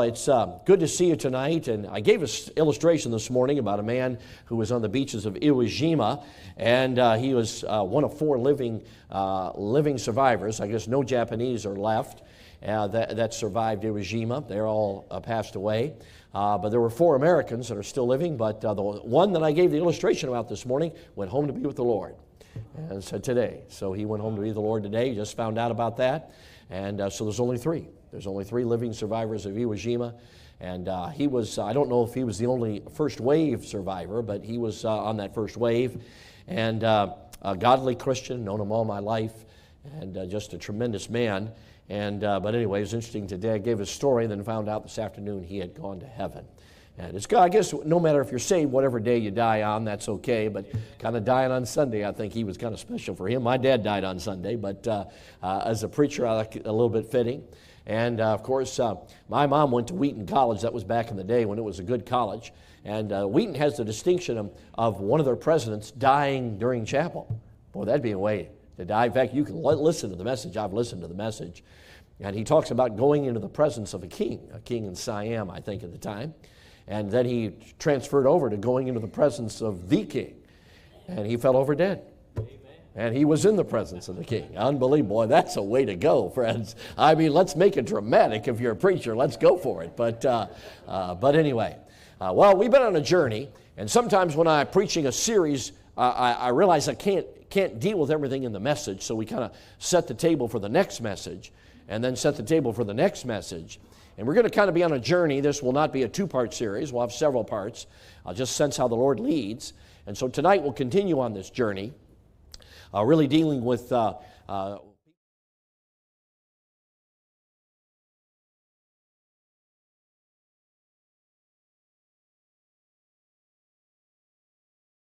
It's good to see you tonight, and I gave an illustration this morning about a man who was on the beaches of Iwo Jima, and he was one of four living survivors. I guess no Japanese are left that survived Iwo Jima. They're all passed away, but there were four Americans that are still living, but the one that I gave the illustration about this morning went home to be with the Lord, and so today. So he went home to be with the Lord today. Just found out about that, and so there's only three. There's only three living survivors of Iwo Jima, and he was, I don't know if he was the only first wave survivor, but he was on that first wave, and a godly Christian, known him all my life, and just a tremendous man. And but anyway, it was interesting today. I gave his story, and then found out this afternoon he had gone to heaven. And it's, I guess, no matter if you're saved, whatever day you die on, that's okay. But kind of dying on Sunday, I think he was kind of special for him. My dad died on Sunday, but as a preacher, I like it a little bit fitting. And of course, my mom went to Wheaton College. That was back in the day when it was a good college. And Wheaton has the distinction of one of their presidents dying during chapel. Boy, that'd be a way to die. In fact, you can listen to the message. I've listened to the message. And he talks about going into the presence of a king in Siam, I think, at the time. And then he transferred over to going into the presence of the king. And he fell over dead. And he was in the presence of the king. Unbelievable. Boy, that's a way to go, friends. I mean, let's make it dramatic. If you're a preacher, let's go for it. But anyway, well, we've been on a journey. And sometimes when I'm preaching a series, I realize I can't deal with everything in the message. So we kind of set the table for the next message and then set the table for the next message. And we're going to kind of be on a journey. This will not be a two-part series. We'll have several parts. I'll just sense how the Lord leads. And so tonight we'll continue on this journey. Really dealing with